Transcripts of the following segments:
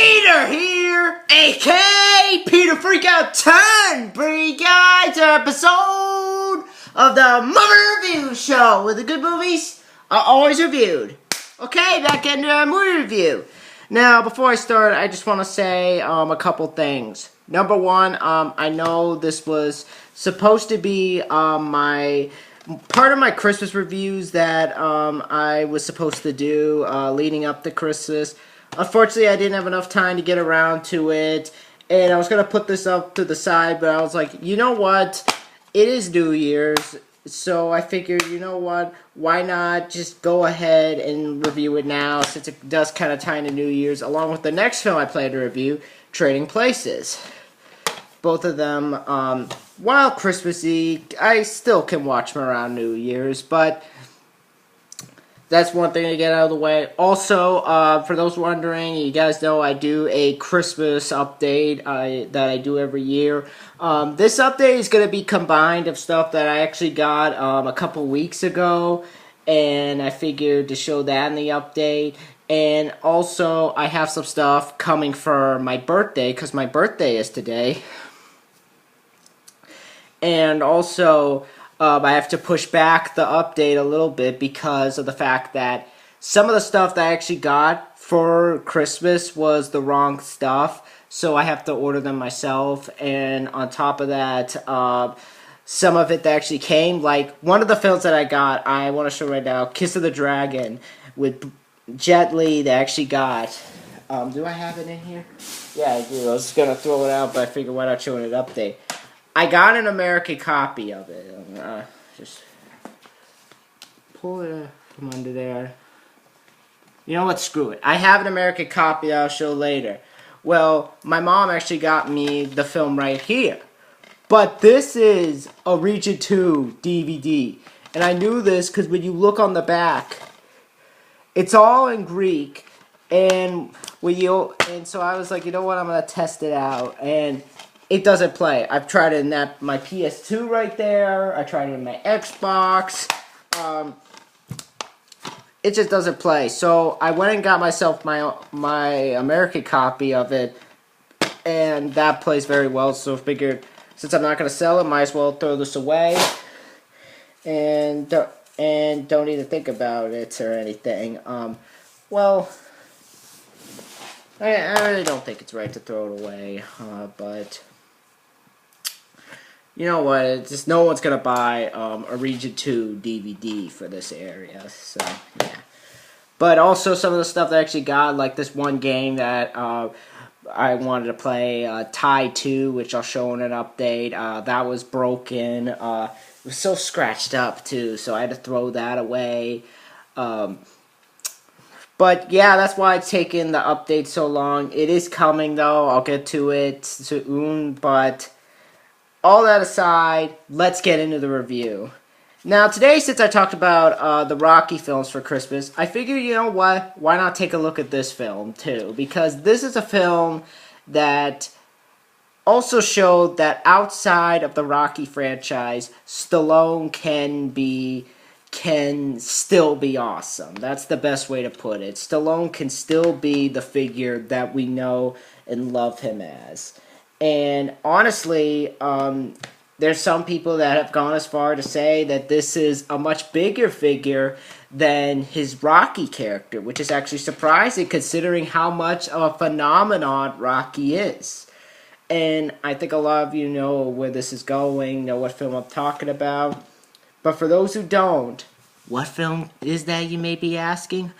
Peter here, aka Peter Freakout 10, bring you guys an episode of the Movie Review Show, where the good movies are always reviewed. Okay, back into our movie review. Now, before I start, I just want to say a couple things. Number one, I know this was supposed to be my part of my Christmas reviews that I was supposed to do leading up to Christmas. Unfortunately, I didn't have enough time to get around to it, and I was going to put this up to the side, but I was like, you know what, it is New Year's, so I figured, you know what, why not just go ahead and review it now, since it does kind of tie into New Year's, along with the next film I plan to review, Trading Places. Both of them, while Christmassy, I still can watch them around New Year's, but that's one thing to get out of the way. Also, for those wondering, you guys know I do a Christmas update that I do every year. This update is going to be combined of stuff that I actually got a couple weeks ago, and I figured to show that in the update. And also, I have some stuff coming for my birthday, because my birthday is today. And also, I have to push back the update a little bit because of the fact that some of the stuff that I actually got for Christmas was the wrong stuff, so I have to order them myself. And on top of that, some of it that actually came, like one of the films that I got, I want to show right now, Kiss of the Dragon with Jet Li that I actually got. Do I have it in here? Yeah, I do. I was going to throw it out, but I figured why not show it an update. I got an American copy of it. Just pull it from under there. You know what? Screw it. I have an American copy that I'll show later. Well, my mom actually got me the film right here. But this is a Region 2 DVD. And I knew this because when you look on the back, it's all in Greek. And so I was like, you know what? I'm going to test it out. And it doesn't play. I've tried it in my PS2 right there. I tried it in my Xbox. It just doesn't play. So I went and got myself my American copy of it, and that plays very well. So I figured, since I'm not going to sell it, might as well throw this away, and don't even think about it or anything. Well, I really don't think it's right to throw it away, but you know what, it's just no one's going to buy a Region 2 DVD for this area, so yeah. But also some of the stuff that I actually got, like this one game that I wanted to play, Tie 2, which I'll show in an update, that was broken, it was so scratched up too, so I had to throw that away. But yeah, that's why it's taken the update so long. It is coming though, I'll get to it soon, but all that aside, let's get into the review. Now today, since I talked about the Rocky films for Christmas, I figured, you know what, why not take a look at this film too? Because this is a film that also showed that outside of the Rocky franchise, Stallone can still be awesome. That's the best way to put it. Stallone can still be the figure that we know and love him as. And honestly, there's some people that have gone as far to say that this is a much bigger figure than his Rocky character, which is actually surprising considering how much of a phenomenon Rocky is. And I think a lot of you know where this is going, know what film I'm talking about. But for those who don't, what film is that, you may be asking?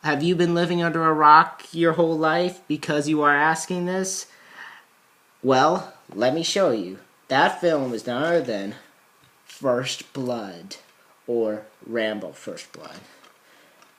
Have you been living under a rock your whole life because you are asking this? Well, let me show you. That film is none other than First Blood, or Rambo First Blood.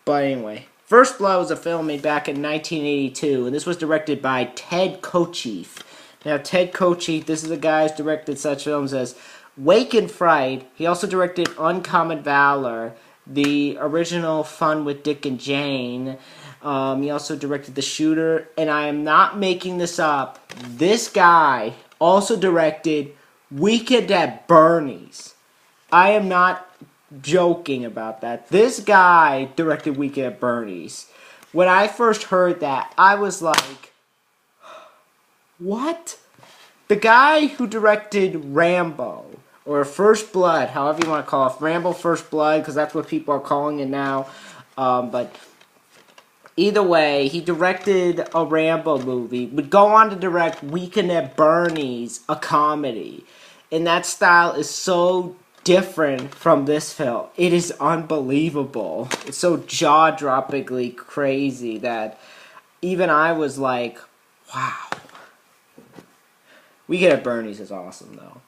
But anyway, First Blood was a film made back in 1982, and this was directed by Ted Kotcheff. Now, Ted Kotcheff, this is a guy who's directed such films as Wake and Fright. He also directed Uncommon Valor, the original Fun with Dick and Jane. He also directed The Shooter, and I am not making this up. This guy also directed Weekend at Bernie's. I am not joking about that. This guy directed Weekend at Bernie's. When I first heard that, I was like, What? The guy who directed Rambo, or First Blood, however you want to call it, Rambo First Blood, because that's what people are calling it now. But either way, he directed a Rambo movie, would go on to direct Weekend at Bernie's, a comedy. And that style is so different from this film. It is unbelievable. It's so jaw-droppingly crazy that even I was like, wow. Weekend at Bernie's is awesome, though.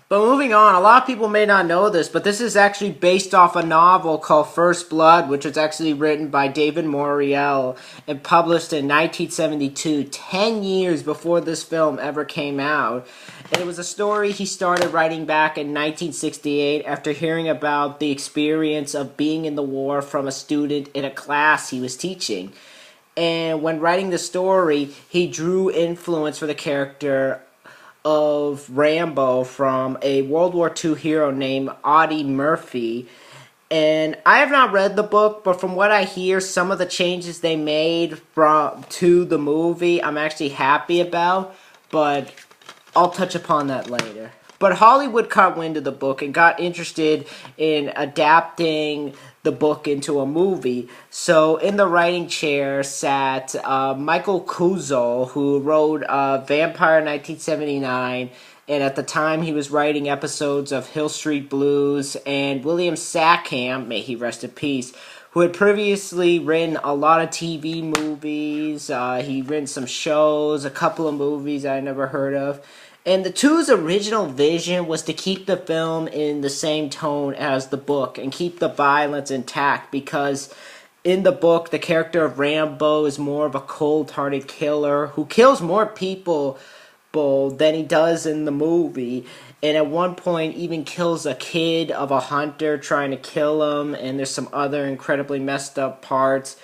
But moving on, a lot of people may not know this, but this is actually based off a novel called First Blood, which was actually written by David Morrell and published in 1972, 10 years before this film ever came out. And it was a story he started writing back in 1968 after hearing about the experience of being in the war from a student in a class he was teaching. And when writing the story, he drew influence for the character of Rambo from a World War II hero named Audie Murphy. And I have not read the book, but from what I hear, some of the changes they made to the movie I'm actually happy about, but I'll touch upon that later. But Hollywood caught wind of the book and got interested in adapting the book into a movie. So in the writing chair sat Michael Kuzo, who wrote Vampire 1979, and at the time he was writing episodes of Hill Street Blues, and William Sackham, may he rest in peace, who had previously written a lot of TV movies. He'd written some shows, a couple of movies I never heard of. And the two's original vision was to keep the film in the same tone as the book and keep the violence intact, because in the book, the character of Rambo is more of a cold-hearted killer who kills more people than he does in the movie, and at one point even kills a kid of a hunter trying to kill him, and there's some other incredibly messed up parts.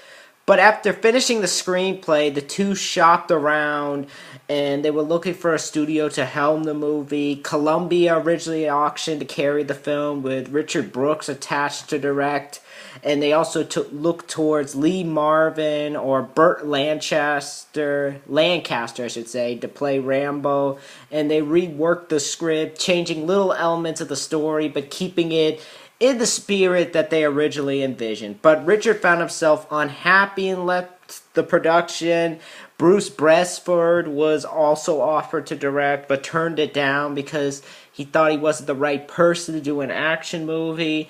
But after finishing the screenplay, the two shopped around and they were looking for a studio to helm the movie. Columbia originally auctioned to carry the film with Richard Brooks attached to direct. And they also looked towards Lee Marvin or Burt Lancaster, I should say, to play Rambo. And they reworked the script, changing little elements of the story, but keeping it in the spirit that they originally envisioned. But Richard found himself unhappy and left the production. Bruce Bresford was also offered to direct, but turned it down because he thought he wasn't the right person to do an action movie.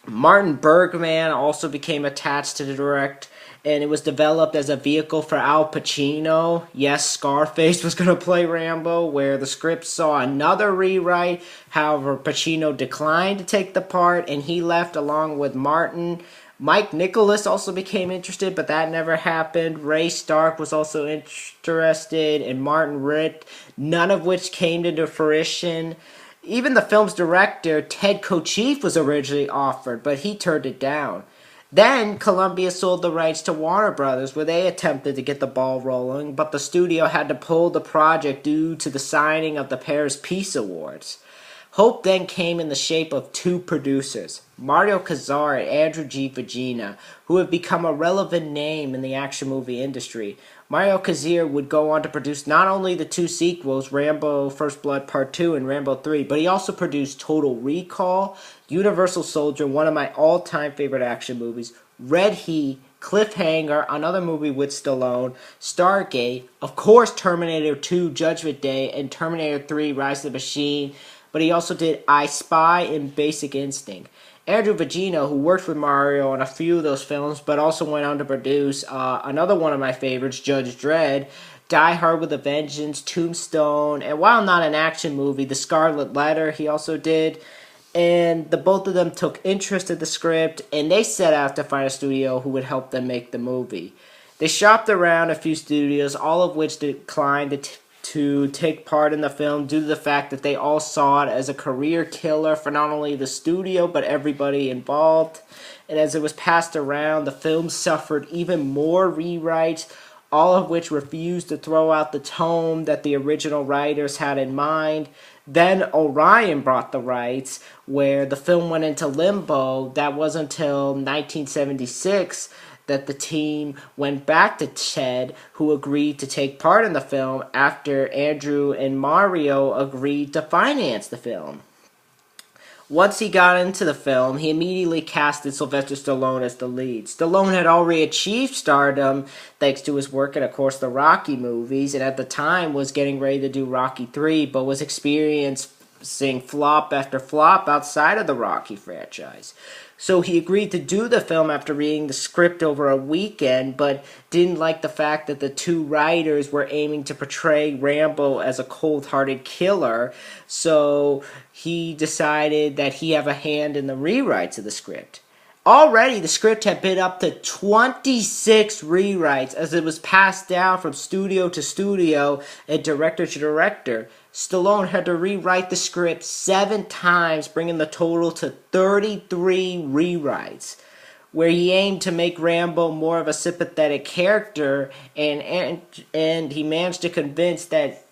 Martin Bergman also became attached to the direct, and it was developed as a vehicle for Al Pacino. Yes, Scarface was going to play Rambo, where the script saw another rewrite. However, Pacino declined to take the part, and he left along with Martin. Mike Nicholas also became interested, but that never happened. Ray Stark was also interested, and Martin Ritt, none of which came into fruition. Even the film's director, Ted Kocheef, was originally offered, but he turned it down. Then, Columbia sold the rights to Warner Brothers, where they attempted to get the ball rolling, but the studio had to pull the project due to the signing of the Paris Peace Awards. Hope then came in the shape of two producers, Mario Kassar and Andrew G. Vagina, who have become a relevant name in the action movie industry. Mario Kassar would go on to produce not only the two sequels, Rambo First Blood Part 2 and Rambo 3, but he also produced Total Recall, Universal Soldier, one of my all-time favorite action movies, Red Heat, Cliffhanger, another movie with Stallone, Stargate, of course Terminator 2, Judgment Day, and Terminator 3, Rise of the Machine, but he also did I Spy and Basic Instinct. Andrew Vagina, who worked with Mario on a few of those films, but also went on to produce another one of my favorites, Judge Dredd, Die Hard with a Vengeance, Tombstone, and while not an action movie, The Scarlet Letter he also did. And the both of them took interest in the script, and they set out to find a studio who would help them make the movie. They shopped around a few studios, all of which declined to take part in the film due to the fact that they all saw it as a career killer for not only the studio but everybody involved. And as it was passed around, the film suffered even more rewrites, all of which refused to throw out the tone that the original writers had in mind. Then Orion brought the rights, where the film went into limbo. That was until 1976 that the team went back to Ted, who agreed to take part in the film after Andrew and Mario agreed to finance the film. Once he got into the film, he immediately casted Sylvester Stallone as the lead. Stallone had already achieved stardom thanks to his work in, of course, the Rocky movies, and at the time was getting ready to do Rocky 3, but was experiencing flop after flop outside of the Rocky franchise. So he agreed to do the film after reading the script over a weekend, but didn't like the fact that the two writers were aiming to portray Rambo as a cold-hearted killer, so he decided that he have a hand in the rewrites of the script. Already, the script had been up to 26 rewrites as it was passed down from studio to studio and director to director. Stallone had to rewrite the script 7 times, bringing the total to 33 rewrites, where he aimed to make Rambo more of a sympathetic character, and he managed to convince that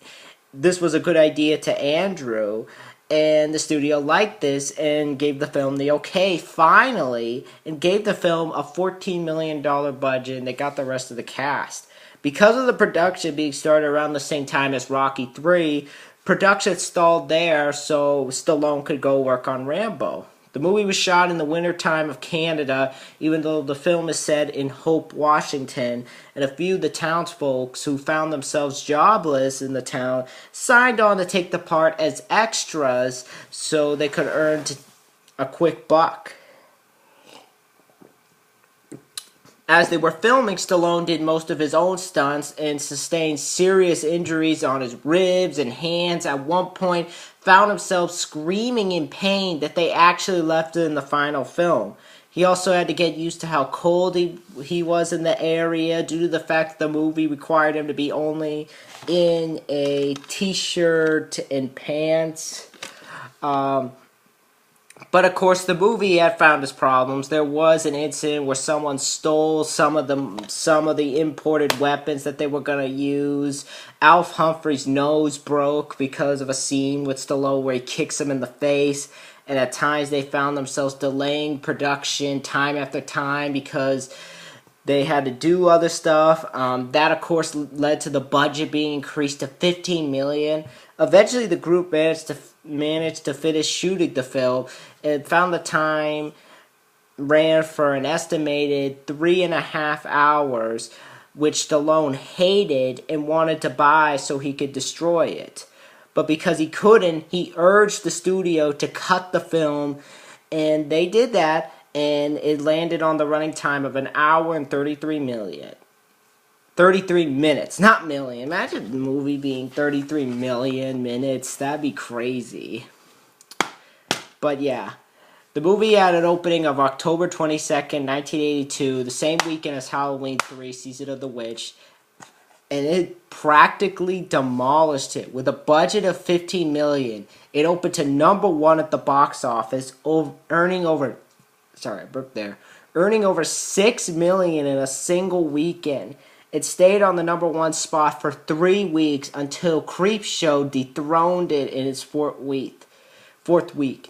this was a good idea to Andrew, and the studio liked this and gave the film the okay finally, and gave the film a $14 million budget, and they got the rest of the cast. Because of the production being started around the same time as Rocky 3, production stalled there so Stallone could go work on Rambo. The movie was shot in the wintertime of Canada, even though the film is set in Hope, Washington, and a few of the townsfolk who found themselves jobless in the town signed on to take the part as extras so they could earn a quick buck. As they were filming, Stallone did most of his own stunts and sustained serious injuries on his ribs and hands. At one point, found himself screaming in pain that they actually left it in the final film. He also had to get used to how cold he was in the area due to the fact that the movie required him to be only in a t-shirt and pants. But of course, the movie had found its problems. There was an incident where someone stole some of the imported weapons that they were going to use. Alf Humphrey's nose broke because of a scene with Stallone where he kicks him in the face. And at times they found themselves delaying production time after time because they had to do other stuff. That, of course, led to the budget being increased to $15 million. Eventually, the group managed to finish shooting the film and found the time ran for an estimated 3.5 hours, which Stallone hated and wanted to buy so he could destroy it. But because he couldn't, he urged the studio to cut the film, and they did that, and it landed on the running time of 1 hour and 33 minutes, not million. Imagine the movie being 33 million minutes. That'd be crazy. But yeah, the movie had an opening of October 22nd, 1982, the same weekend as Halloween 3, Season of the Witch, and it practically demolished it. With a budget of $15 million, it opened to #1 at the box office, earning over $6 million in a single weekend. It stayed on the #1 spot for 3 weeks until Creepshow dethroned it in its fourth week.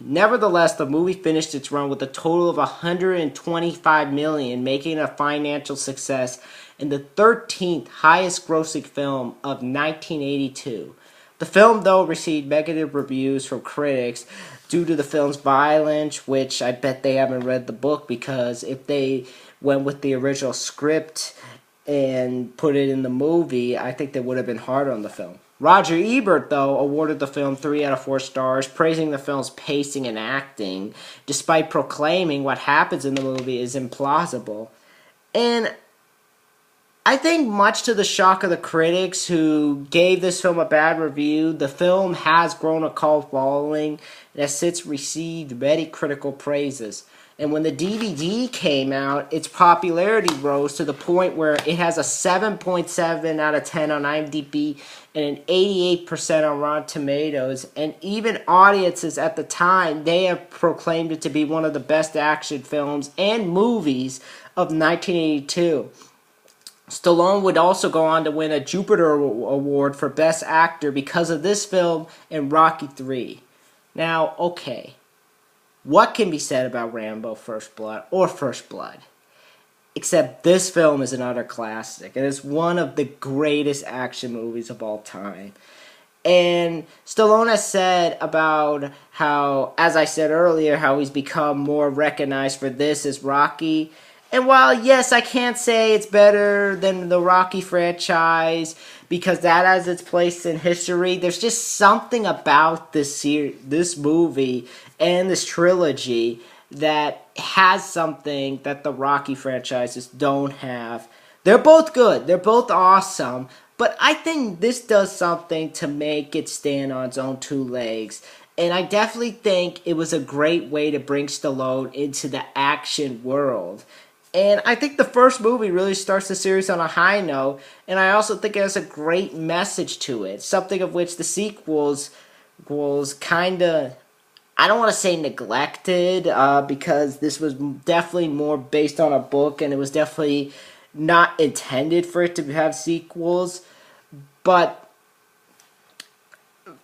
Nevertheless, the movie finished its run with a total of $125 million, making it a financial success and the 13th highest grossing film of 1982. The film, though, received negative reviews from critics due to the film's violence, which I bet they haven't read the book, because if they went with the original script and put it in the movie, I think they would have been harder on the film. Roger Ebert, though, awarded the film 3 out of 4 stars, praising the film's pacing and acting, despite proclaiming what happens in the movie is implausible. And I think much to the shock of the critics who gave this film a bad review, the film has grown a cult following and has since received many critical praises. And when the DVD came out, its popularity rose to the point where it has a 7.7 out of 10 on IMDb and an 88% on Rotten Tomatoes. And even audiences at the time, they have proclaimed it to be one of the best action films and movies of 1982. Stallone would also go on to win a Jupiter Award for Best Actor because of this film and Rocky 3. Now, okay. What can be said about Rambo First Blood or First Blood? Except this film is an utter classic. It is one of the greatest action movies of all time. And Stallone has said about how, as I said earlier, how he's become more recognized for this as Rocky. And while, yes, I can't say it's better than the Rocky franchise because that has its place in history, there's just something about this movie and this trilogy that has something that the Rocky franchises don't have. They're both good. They're both awesome. But I think this does something to make it stand on its own two legs. And I definitely think it was a great way to bring Stallone into the action world. And I think the first movie really starts the series on a high note. And I also think it has a great message to it. Something of which the sequels was kind of, I don't want to say neglected, because this was definitely more based on a book. And it was definitely not intended for it to have sequels. But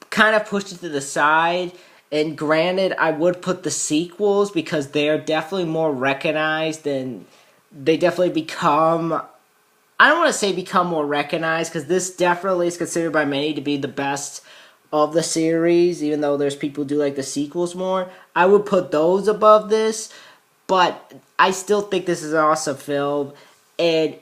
kind of pushed it to the side. And granted, I would put the sequels because they're definitely more recognized and they definitely become, I don't want to say become more recognized because this definitely is considered by many to be the best of the series, even though there's people who do like the sequels more. I would put those above this, but I still think this is an awesome film, and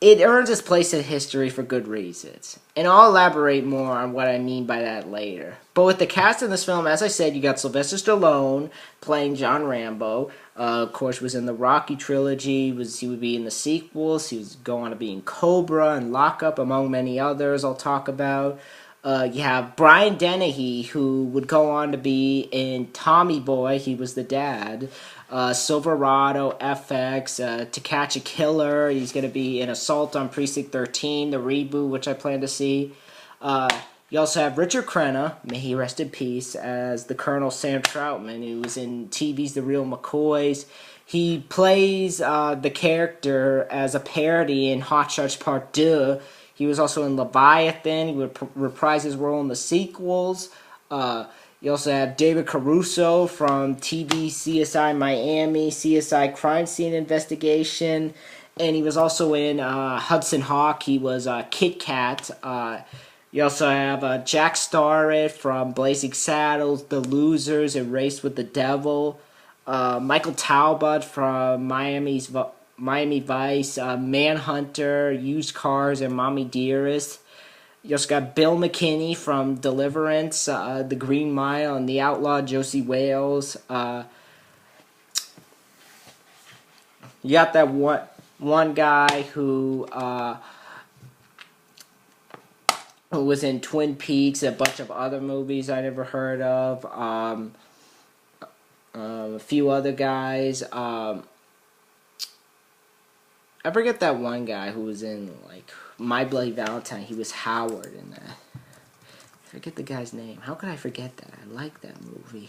it earns its place in history for good reasons. And I'll elaborate more on what I mean by that later. But with the cast in this film, as I said, you got Sylvester Stallone playing John Rambo. Of course, was in the Rocky trilogy. He would be in the sequels. He was going on to be in Cobra and Lockup, among many others I'll talk about. You have Brian Dennehy, who would go on to be in Tommy Boy. He was the dad. Silverado, FX, To Catch a Killer. He's going to be in Assault on Precinct 13, the reboot, which I plan to see. You also have Richard Crenna, may he rest in peace, as the Colonel Sam Troutman, who was in TV's The Real McCoys. He plays the character as a parody in Hot Shots Part 2. He was also in Leviathan. He would reprise his role in the sequels. You also have David Caruso from TV CSI Miami, CSI Crime Scene Investigation. And he was also in Hudson Hawk. He was Kit Kat. You also have Jack Starrett from Blazing Saddles, The Losers, and Race with the Devil. Michael Talbot from Miami Vice, Manhunter, Used Cars, and Mommy Dearest. You also got Bill McKinney from Deliverance, The Green Mile, and The Outlaw Josie Wales. You got that one guy who was in Twin Peaks, a bunch of other movies I never heard of. A few other guys. I forget that one guy who was in, like, My Bloody Valentine. He was Howard in that. I forget the guy's name. How could I forget that? I like that movie.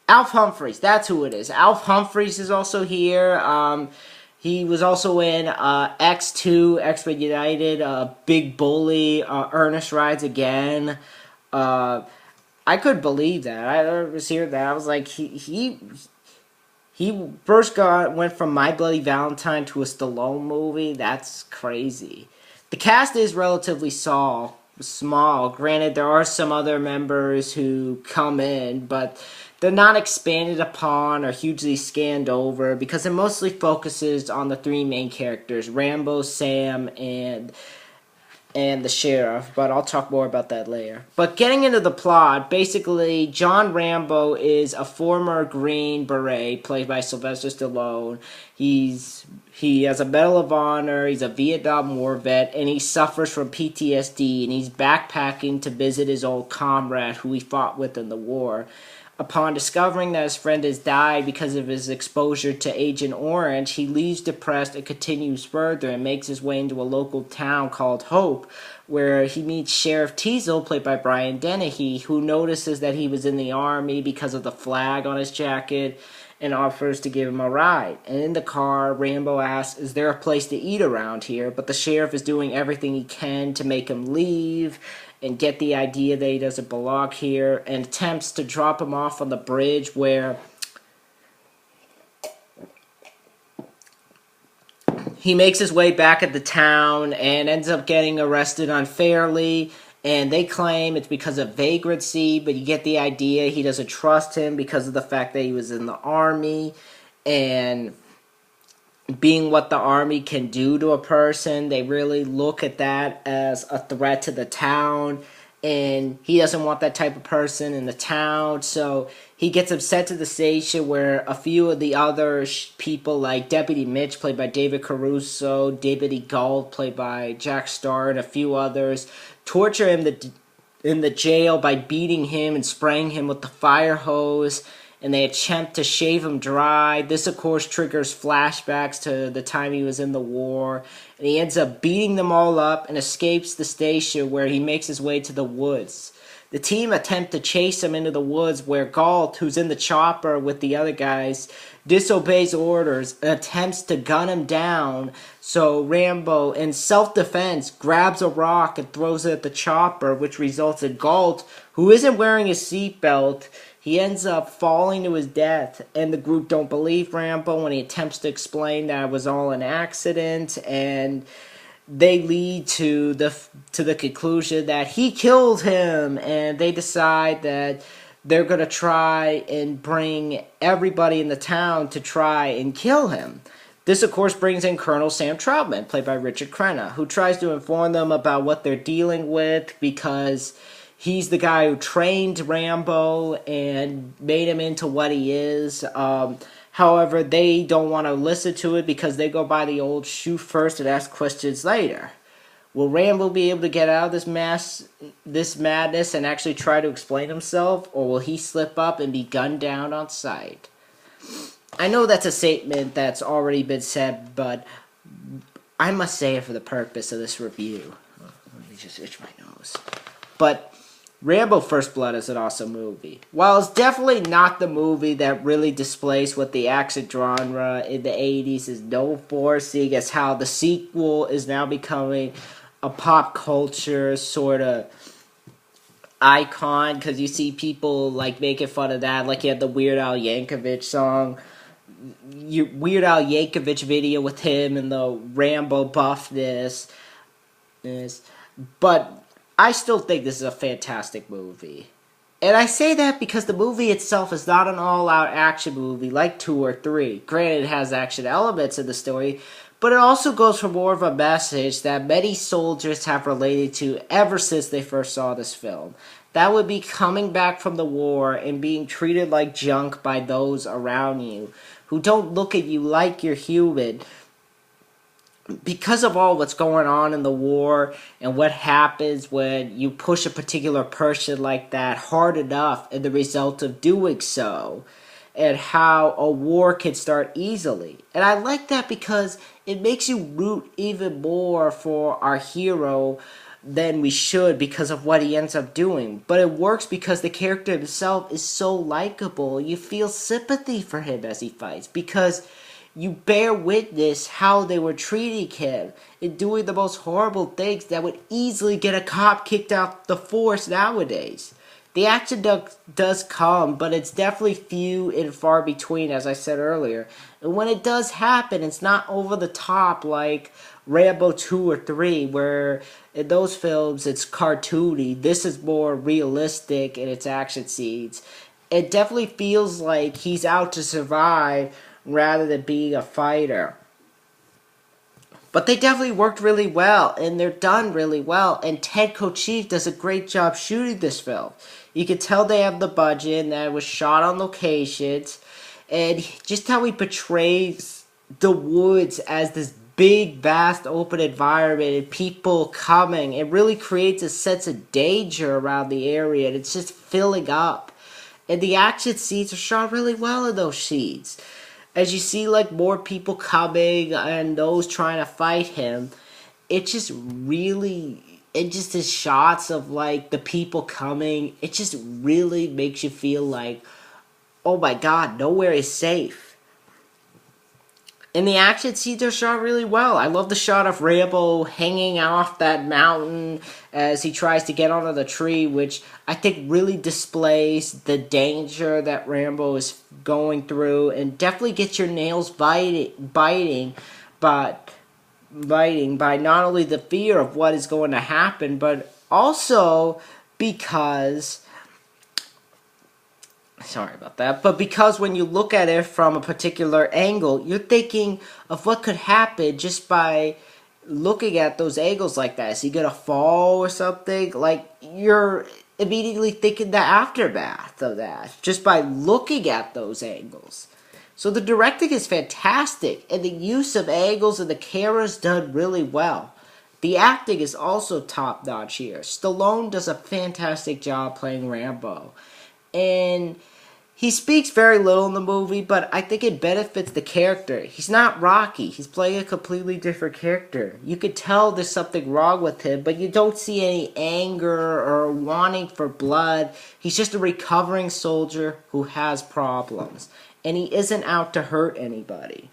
Alf Humphreys, that's who it is. Alf Humphreys is also here. He was also in X2, Expedited, Big Bully, Ernest Rides Again. I couldn't believe that. I was hearing that. I was like, he first went from My Bloody Valentine to a Stallone movie. That's crazy. The cast is relatively small. Granted, there are some other members who come in, but they're not expanded upon or hugely scanned over because it mostly focuses on the three main characters, Rambo, Sam, and the sheriff, but I'll talk more about that later. But getting into the plot, basically, John Rambo is a former Green Beret, played by Sylvester Stallone. He has a Medal of Honor, he's a Vietnam War vet, and he suffers from PTSD, and he's backpacking to visit his old comrade who he fought with in the war. Upon discovering that his friend has died because of his exposure to Agent Orange, he leaves depressed and continues further and makes his way into a local town called Hope, where he meets Sheriff Teasel, played by Brian Dennehy, who notices that he was in the army because of the flag on his jacket and offers to give him a ride. And in the car, Rambo asks, "Is there a place to eat around here?" But the sheriff is doing everything he can to make him leave, and get the idea that he doesn't belong here, and attempts to drop him off on the bridge where he makes his way back at the town and ends up getting arrested unfairly. And they claim it's because of vagrancy, but you get the idea he doesn't trust him because of the fact that he was in the army. And being what the army can do to a person, they really look at that as a threat to the town. And he doesn't want that type of person in the town, so he gets him sent to the station where a few of the other people, like Deputy Mitch, played by David Caruso, Deputy Galt, played by Jack Starr, and a few others, torture him in the jail by beating him and spraying him with the fire hose, and they attempt to shave him dry. This, of course, triggers flashbacks to the time he was in the war, and he ends up beating them all up and escapes the station where he makes his way to the woods. The team attempt to chase him into the woods where Galt, who's in the chopper with the other guys, disobeys orders and attempts to gun him down. So Rambo, in self-defense, grabs a rock and throws it at the chopper, which results in Galt, who isn't wearing his seatbelt. He ends up falling to his death, and the group don't believe Rambo when he attempts to explain that it was all an accident, and they lead to the conclusion that he killed him, and they decide that they're going to try and bring everybody in the town to try and kill him. This, of course, brings in Colonel Sam Troutman, played by Richard Crenna, who tries to inform them about what they're dealing with because he's the guy who trained Rambo and made him into what he is. However, they don't want to listen to it because they go by the old shoot first and ask questions later. Will Rambo be able to get out of this madness and actually try to explain himself, or will he slip up and be gunned down on sight? I know that's a statement that's already been said, but I must say it for the purpose of this review. Let me just itch my nose. But Rambo First Blood is an awesome movie. While it's definitely not the movie that really displays what the action genre in the 80s is known for, seeing as how the sequel is now becoming a pop culture sort of icon, because you see people like making fun of that, like you had the Weird Al Yankovic song, Weird Al Yankovic video with him and the Rambo buffness. But I still think this is a fantastic movie. And I say that because the movie itself is not an all-out action movie like 2 or 3. Granted, it has action elements in the story, but it also goes for more of a message that many soldiers have related to ever since they first saw this film. That would be coming back from the war and being treated like junk by those around you, who don't look at you like you're human, because of all what's going on in the war and what happens when you push a particular person like that hard enough and the result of doing so, and how a war can start easily. And I like that because it makes you root even more for our hero than we should because of what he ends up doing. But it works because the character himself is so likable. You feel sympathy for him as he fights because you bear witness how they were treating him and doing the most horrible things that would easily get a cop kicked out the force nowadays. The action does come, but it's definitely few and far between, as I said earlier. And when it does happen, it's not over the top like Rambo 2 or 3, where in those films it's cartoony. This is more realistic in its action scenes. It definitely feels like he's out to survive rather than being a fighter. But they definitely worked really well, and they're done really well, and Ted Kochev does a great job shooting this film. You can tell they have the budget, and that it was shot on locations, and just how he portrays the woods as this big, vast, open environment, and people coming, it really creates a sense of danger around the area, and it's just filling up. And the action scenes are shot really well in those scenes. As you see, like, more people coming and those trying to fight him, it just is shots of, like, the people coming. It just really makes you feel like, oh my god, nowhere is safe. And the action scenes are shot really well. I love the shot of Rambo hanging off that mountain as he tries to get onto the tree, which I think really displays the danger that Rambo is going through, and definitely gets your nails biting, but biting by not only the fear of what is going to happen, but also because, sorry about that, but because when you look at it from a particular angle, you're thinking of what could happen just by looking at those angles like that. Is he gonna fall or something? Like, you're immediately thinking the aftermath of that just by looking at those angles. So the directing is fantastic, and the use of angles and the camera is done really well. The acting is also top-notch here. Stallone does a fantastic job playing Rambo. And he speaks very little in the movie, but I think it benefits the character. He's not Rocky. He's playing a completely different character. You could tell there's something wrong with him, but you don't see any anger or wanting for blood. He's just a recovering soldier who has problems. And he isn't out to hurt anybody.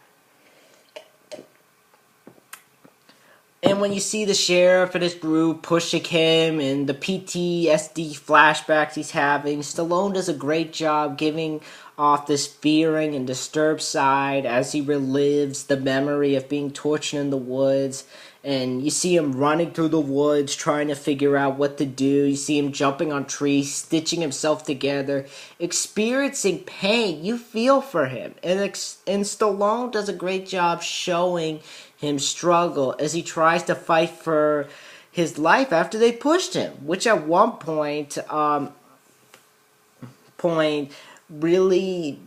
And when you see the sheriff and his group pushing him and the PTSD flashbacks he's having, Stallone does a great job giving off this fearing and disturbed side as he relives the memory of being tortured in the woods. And you see him running through the woods trying to figure out what to do. You see him jumping on trees, stitching himself together, experiencing pain. You feel for him. And Stallone does a great job showing him struggle as he tries to fight for his life after they pushed him, which at one point really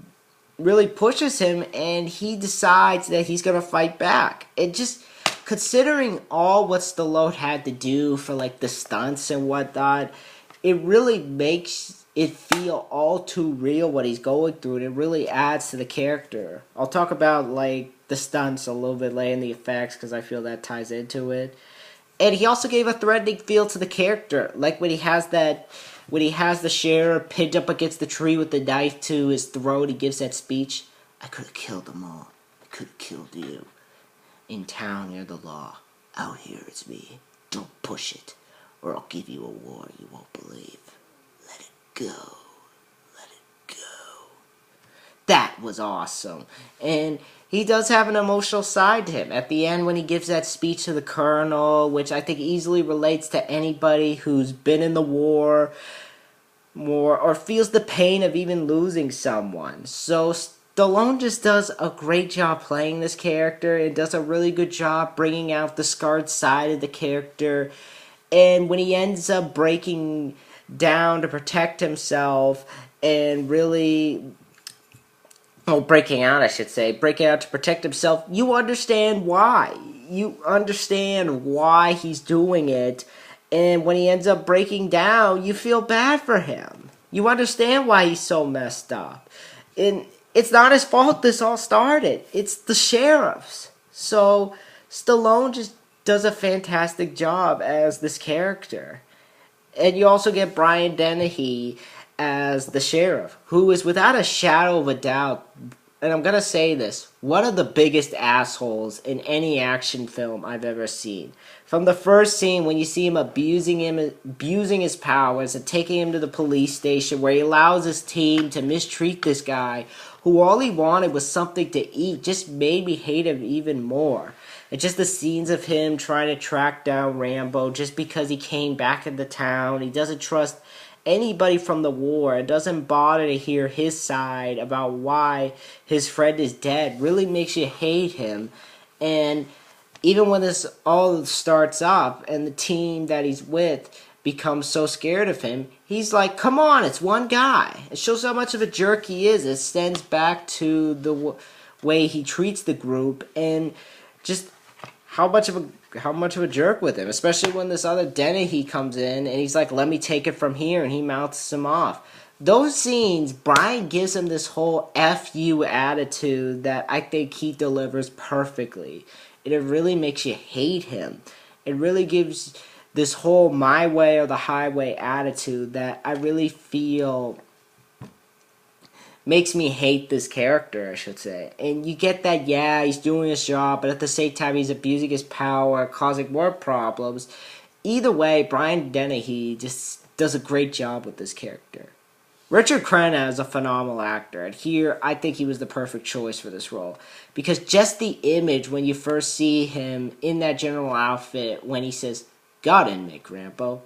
pushes him, and he decides that he's gonna fight back. It just, considering all what Stallone had to do for like the stunts and whatnot, it really makes it feel all too real what he's going through, and it really adds to the character. I'll talk about like the stunts a little bit later in the effects because I feel that ties into it. And he also gave a threatening feel to the character, like when he has the sheriff pinned up against the tree with the knife to his throat. He gives that speech. I could have killed them all. I could have killed you. In town, you're the law. Out here, it's me. Don't push it, or I'll give you a war you won't believe. Let it go. Let it go. That was awesome. And he does have an emotional side to him. At the end, when he gives that speech to the colonel, which I think easily relates to anybody who's been in the war more or feels the pain of even losing someone. So Stallone just does a great job playing this character. It does a really good job bringing out the scarred side of the character. And when he ends up breaking down to protect himself and really, well, breaking out to protect himself, you understand why. You understand why he's doing it. And when he ends up breaking down, you feel bad for him. You understand why he's so messed up. And it's not his fault this all started. It's the sheriff's. So Stallone just does a fantastic job as this character. And you also get Brian Dennehy as the sheriff, who is without a shadow of a doubt, and I'm going to say this, one of the biggest assholes in any action film I've ever seen. From the first scene when you see him abusing his powers and taking him to the police station where he allows his team to mistreat this guy who all he wanted was something to eat, just made me hate him even more. And just the scenes of him trying to track down Rambo just because he came back into town. He doesn't trust anybody from the war. It doesn't bother to hear his side about why his friend is dead. Really makes you hate him. And even when this all starts up and the team that he's with becomes so scared of him, he's like, come on, it's one guy. It shows how much of a jerk he is. It stems back to the way he treats the group and just how much of a jerk with him, especially when this other Dennehy comes in and he's like, let me take it from here, and he mouths him off. Those scenes, Brian gives him this whole F you attitude that I think he delivers perfectly. It really makes you hate him. It really gives this whole my way or the highway attitude that I really feel makes me hate this character, I should say. And you get that, yeah, he's doing his job, but at the same time, he's abusing his power, causing more problems. Either way, Brian Dennehy just does a great job with this character. Richard Crenna is a phenomenal actor, and here I think he was the perfect choice for this role. Because just the image when you first see him in that general outfit, when he says, "God didn't make Rambo,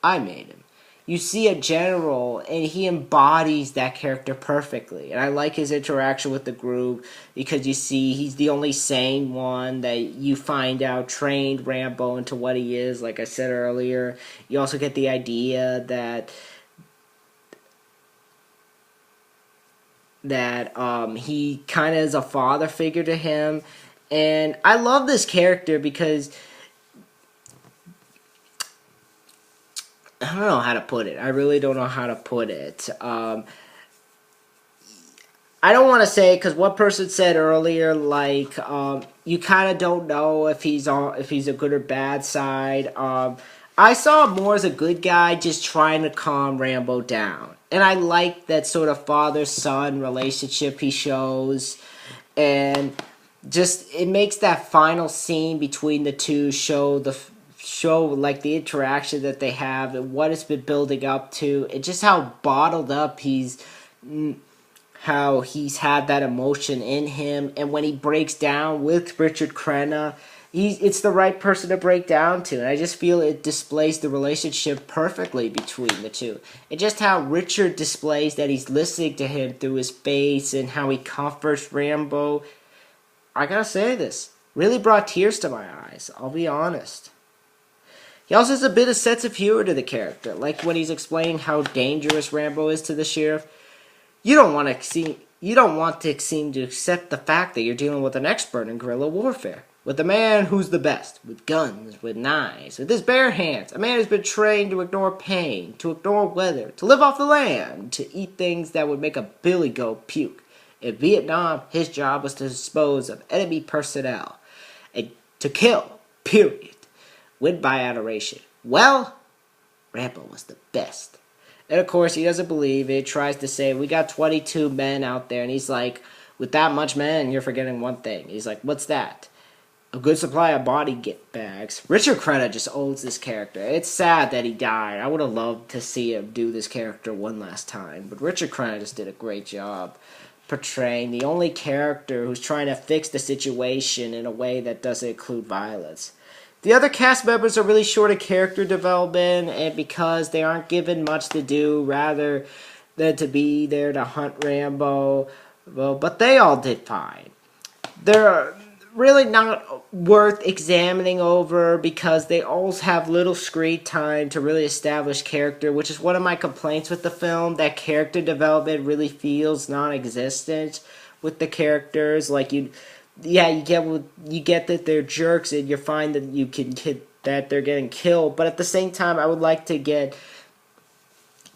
I made him." You see a general, and he embodies that character perfectly. And I like his interaction with the group, because you see he's the only sane one that you find out trained Rambo into what he is, like I said earlier. You also get the idea that he kind of is a father figure to him. And I love this character because I don't know how to put it. I really don't know how to put it. I don't want to say, because one person said earlier, like, you kind of don't know if he's a good or bad side. I saw him more as a good guy, just trying to calm Rambo down. And I like that sort of father-son relationship he shows. And just, it makes that final scene between the two show like the interaction that they have and what it's been building up to, and just how bottled up how he's had that emotion in him. And when he breaks down with Richard Crenna, it's the right person to break down to, and I just feel it displays the relationship perfectly between the two. And just how Richard displays that he's listening to him through his face, and how he comforts Rambo. I gotta say this, really brought tears to my eyes, I'll be honest. He also has a bit of sense of humor to the character, like when he's explaining how dangerous Rambo is to the sheriff. You don't want to seem to accept the fact that you're dealing with an expert in guerrilla warfare, with a man who's the best, with guns, with knives, with his bare hands, a man who's been trained to ignore pain, to ignore weather, to live off the land, to eat things that would make a billy goat puke. In Vietnam, his job was to dispose of enemy personnel, and to kill, period. Win by adoration. Well, Rambo was the best. And of course, he doesn't believe it, tries to say, we got 22 men out there, and he's like, with that much men, you're forgetting one thing. He's like, what's that? A good supply of body bags. Richard Crenna just owns this character. It's sad that he died. I would have loved to see him do this character one last time, but Richard Crenna just did a great job portraying the only character who's trying to fix the situation in a way that doesn't include violence. The other cast members are really short of character development, and because they aren't given much to do, rather than to be there to hunt Rambo, well, but they all did fine. They're really not worth examining over, because they all have little screen time to really establish character, which is one of my complaints with the film, that character development really feels non-existent with the characters. Like, you get that they're jerks, and you find that that they're getting killed, but at the same time, I would like to get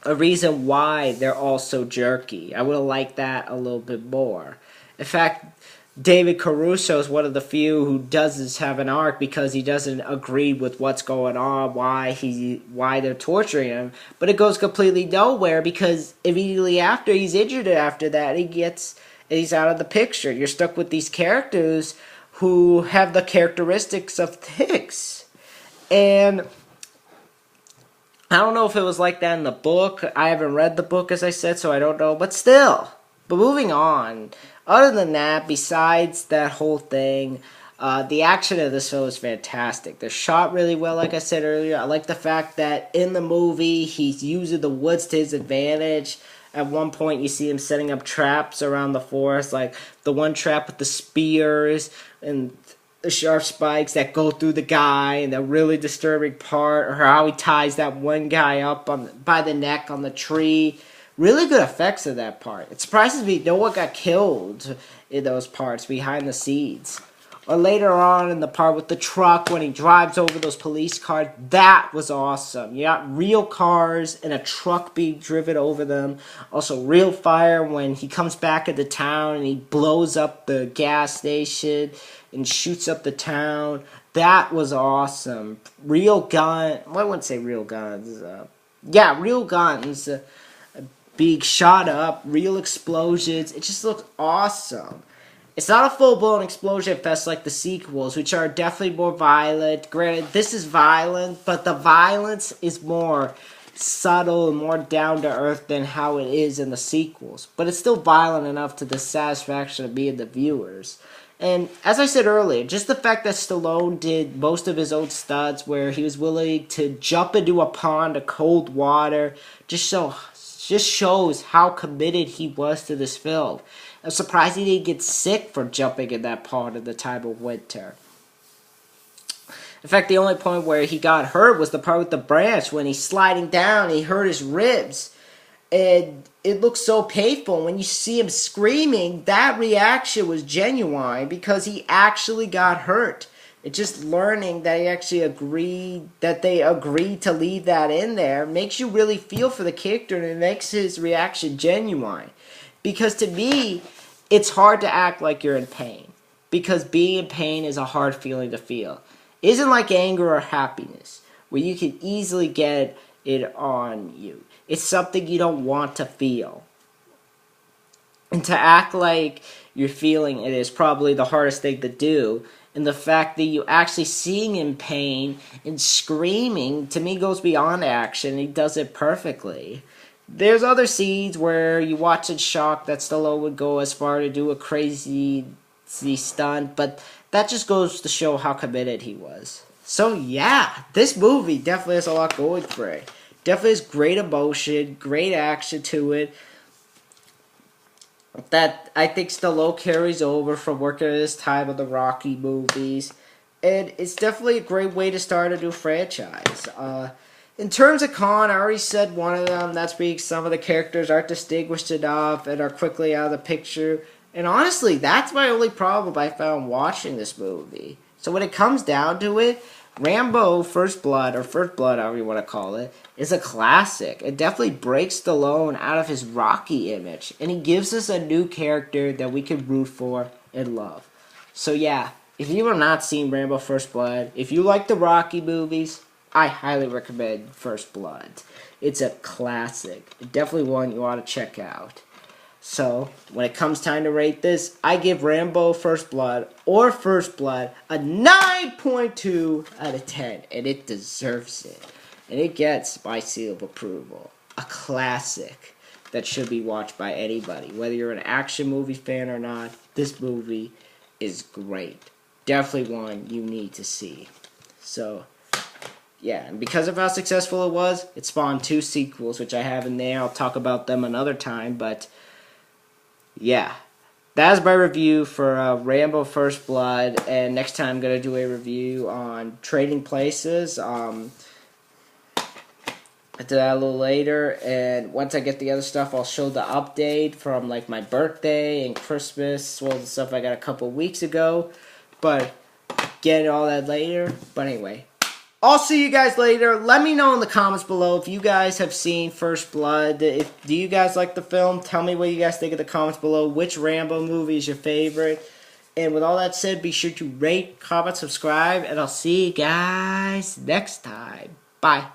a reason why they're all so jerky. I would have liked that a little bit more. In fact, David Caruso is one of the few who doesn't have an arc, because he doesn't agree with what's going on, why they're torturing him. But it goes completely nowhere, because immediately after he's injured, after that he's out of the picture. You're stuck with these characters who have the characteristics of Hicks. And I don't know if it was like that in the book. I haven't read the book, as I said, so I don't know. But still. But moving on. Other than that, besides that whole thing, the action of this film is fantastic. They're shot really well, like I said earlier. I like the fact that in the movie, he's using the woods to his advantage. At one point, you see him setting up traps around the forest, like the one trap with the spears and the sharp spikes that go through the guy, and the really disturbing part, or how he ties that one guy up by the neck on the tree. Really good effects of that part. It surprises me no one got killed in those parts behind the scenes. Or later on in the part with the truck when he drives over those police cars, that was awesome. You got real cars and a truck being driven over them. Also real fire when he comes back into town and he blows up the gas station and shoots up the town. That was awesome. Real gun. Well, I wouldn't say real guns. Yeah, real guns. being shot up, real explosions. It just looks awesome. It's not a full-blown explosion fest like the sequels, which are definitely more violent. Granted, this is violent, but the violence is more subtle and more down-to-earth than how it is in the sequels. But it's still violent enough to the satisfaction of me and the viewers. And as I said earlier, just the fact that Stallone did most of his own stunts where he was willing to jump into a pond of cold water just shows how committed he was to this film. I'm surprised he didn't get sick from jumping in that pond at the time of winter. In fact, the only point where he got hurt was the part with the branch. When he's sliding down, he hurt his ribs. And it looks so painful. When you see him screaming, that reaction was genuine because he actually got hurt. It's just learning that they agreed to leave that in there makes you really feel for the character, and it makes his reaction genuine. Because to me, it's hard to act like you're in pain. Because being in pain is a hard feeling to feel. It isn't like anger or happiness, where you can easily get it on you. It's something you don't want to feel. And to act like you're feeling it is probably the hardest thing to do. And the fact that you actually seeing him in pain and screaming, to me, goes beyond action. He does it perfectly. There's other scenes where you watch in shock that Stallone would go as far to do a crazy stunt, but that just goes to show how committed he was. So yeah, this movie definitely has a lot going for it. Definitely has great emotion, great action to it. That I think Stallone carries over from working at his time on the Rocky movies. And it's definitely a great way to start a new franchise. In terms of con, I already said one of them. That's because some of the characters aren't distinguished enough and are quickly out of the picture. And honestly, that's my only problem I found watching this movie. So when it comes down to it, Rambo First Blood, or First Blood, however you want to call it, is a classic. It definitely breaks Stallone out of his Rocky image. And he gives us a new character that we can root for and love. So yeah, if you have not seen Rambo First Blood, if you like the Rocky movies, I highly recommend First Blood. It's a classic. Definitely one you ought to check out. So, when it comes time to rate this, I give Rambo First Blood or First Blood a 9.2 out of 10. And it deserves it. And it gets my seal of approval. A classic that should be watched by anybody. Whether you're an action movie fan or not, this movie is great. Definitely one you need to see. So, yeah, and because of how successful it was, it spawned 2 sequels, which I have in there. I'll talk about them another time, but yeah, that is my review for Rambo First Blood, and next time I'm going to do a review on Trading Places. I'll do that a little later, and once I get the other stuff, I'll show the update from like my birthday and Christmas, as well as the stuff I got a couple weeks ago, but get all that later. But anyway, I'll see you guys later. Let me know in the comments below if you guys have seen First Blood. Do you guys like the film? Tell me what you guys think in the comments below. Which Rambo movie is your favorite? And with all that said, be sure to rate, comment, subscribe, and I'll see you guys next time. Bye.